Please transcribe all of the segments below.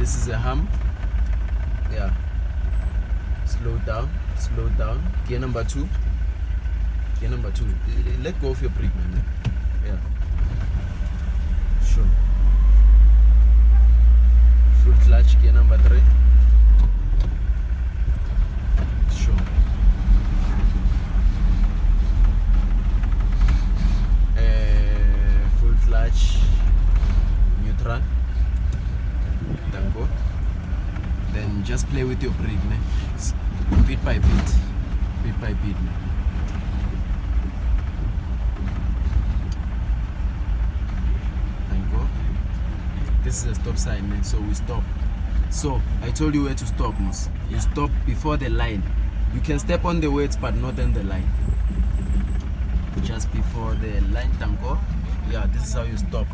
this is a hump. Yeah, slow down. Gear number 2. Let go of your brake, man. Yeah, sure. Full clutch, gear number 3. Sure. Full clutch, neutral. Tango. Then just play with your brake, ne? Bit by bit. Ne? Tango. This is a stop sign, ne? So we stop. So I told you where to stop, miss. You stop before the line. You can step on the weights, but not on the line. Just before the line, tango. Yeah, this is how you stop.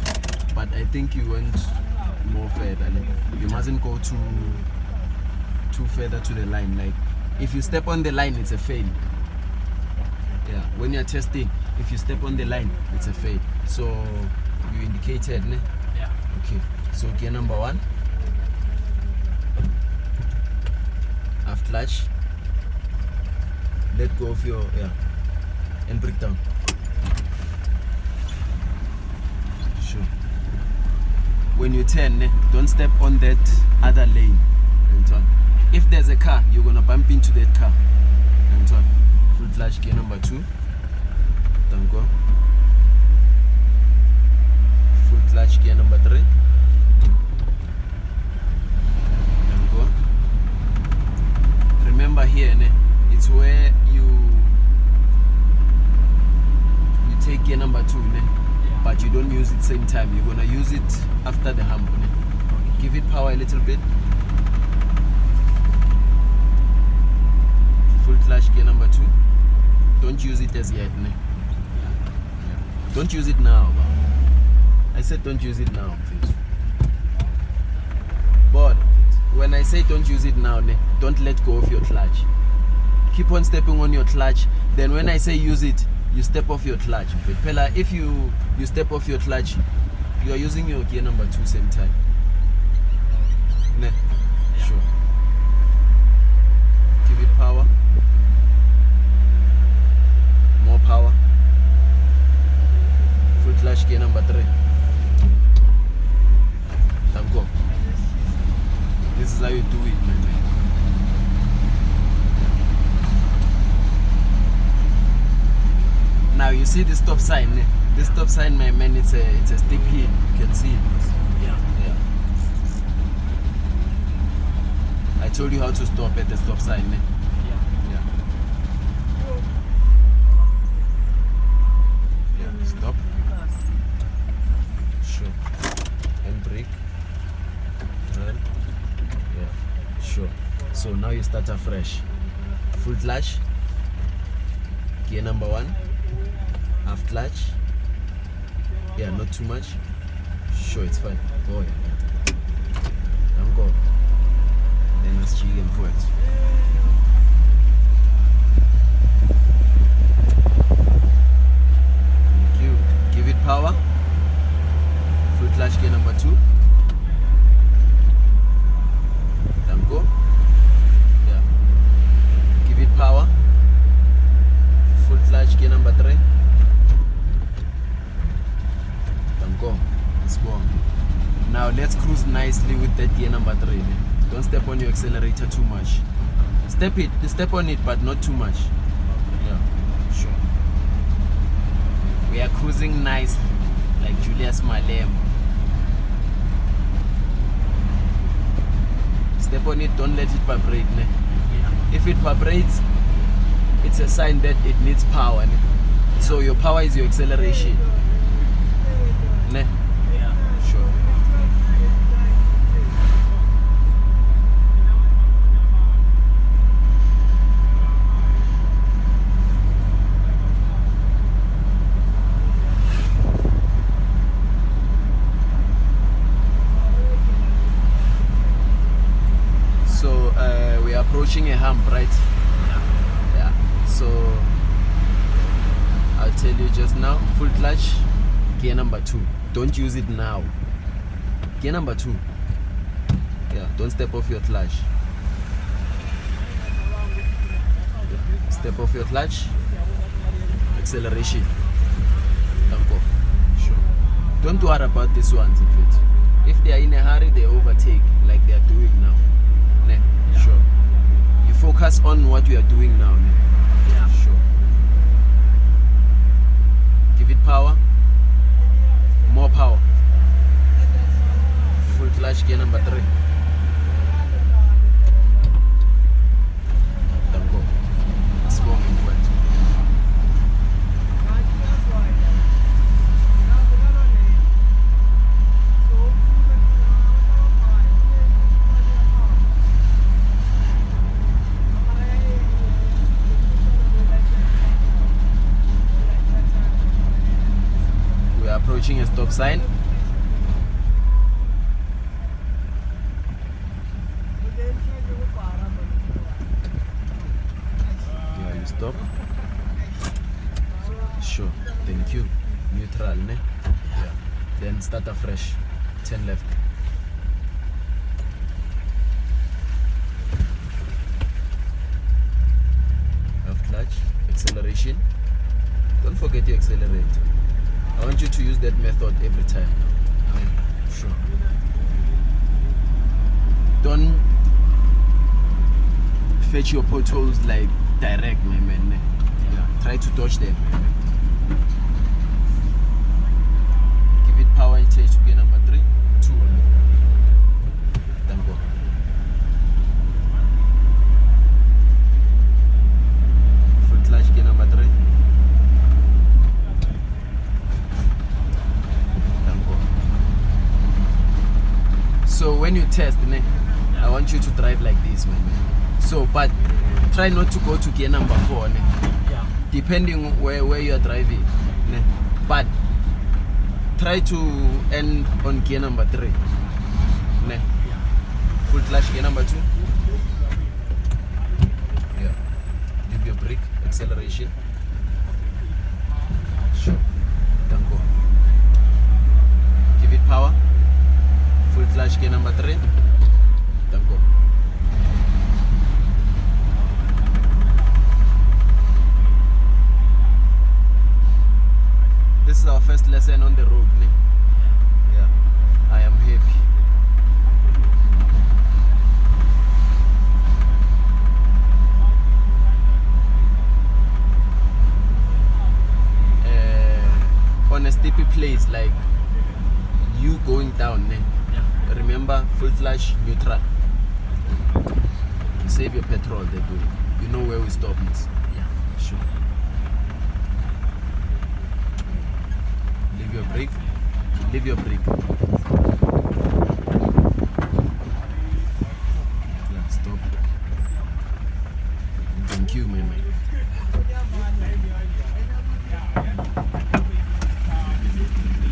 But I think you went more further. You mustn't go too further to the line. Like if you step on the line, it's a fail. Yeah, when you're testing, if you step on the line, it's a fail. So you indicated, ne? Yeah. Okay. So gear number 1. Half clutch. Let go of your and brake down. Sure. When you turn, ne, don't step on that other lane. If there's a car, you're gonna bump into that car. Full clutch, gear number 2. Tango. Full clutch, gear number 3. Tango. Remember here, ne, it's where you take gear number 2, ne, but you don't use it same time. You're gonna use it after the hump, ne. Give it power a little bit. Full clutch, gear number 2. Don't use it as yet, ne? Yeah. Don't use it now. I said don't use it now. But when I say don't use it now, ne, don't let go of your clutch. Keep on stepping on your clutch. Then when I say use it, you step off your clutch. But if you step off your clutch, you are using your gear number 2 same time. Ne? Yeah. Sure. Give it power. More power. Full clutch, gear number 3. Tango. This is how you do it, my man. Now you see the stop sign. Ne? This stop sign, my man, it's a steep hill. You can see it. Yeah. I told you how to stop at the stop sign. Ne? Yeah. Stop. Sure. And brake. Turn. Yeah. Sure. So now you start afresh. Full clutch. Gear number 1. Half clutch. Yeah, not too much. Sure, it's fine. Oh yeah. Don't go. Then let's check him for it. Thank you. Give it power. Full clutch, gear number 2. Tango. Yeah. Give it power. Full clutch, gear number 3. Tango. Let's go. Now let's cruise nicely with that gear number 3. Ne? Don't step on your accelerator too much. Step on it, but not too much. Yeah, sure. We are cruising nicely, like Julius Malem. Step on it, don't let it vibrate. Ne? If it vibrates, it's a sign that it needs power. Ne? So your power is your acceleration. Ne? Sure. So we are approaching a hump, right? Yeah. So I'll tell you just now. Full clutch, gear number 2. Don't use it now. Gear number 2. Yeah, don't step off your clutch. Step off your clutch. Acceleration. Danko. Sure. Don't worry about these ones, in fact. If they are in a hurry, they overtake like they are doing now. Ne? Sure. You focus on what you are doing now. Ne? Yeah. Sure. Give it power. More power. Full clutch gear number 3. Danko. Small in front. We are approaching a stop sign. Yeah, you stop. Sure, thank you. Neutral, ne? Yeah. Then start afresh. 10 left. Half clutch, acceleration. Don't forget to accelerate. I want you to use that method every time. Okay? Sure. Don't fetch your potholes like direct, my man. Yeah. Try to dodge them. Give it power and change to gear number 3. 2. Then go. Full clutch gear number 3. So when you test, I want you to drive like this, my man. So, but try not to go to gear number 4, Yeah. depending where you are driving. But try to end on gear number 3. Full clutch gear number 2. Yeah. Leave your brake, acceleration. Sure. Then go. Give it power. Full clutch gear number 3. Then go. This is our first lesson on the road. Yeah, I am happy. On a steepy place like you going down, remember full clutch, neutral. You save your petrol that way. You know where we stop, miss. Yeah. Sure. Leave your brake. Leave your brake. Yeah, stop. Thank you, my man.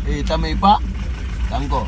Hey, tamay pa. Tangko.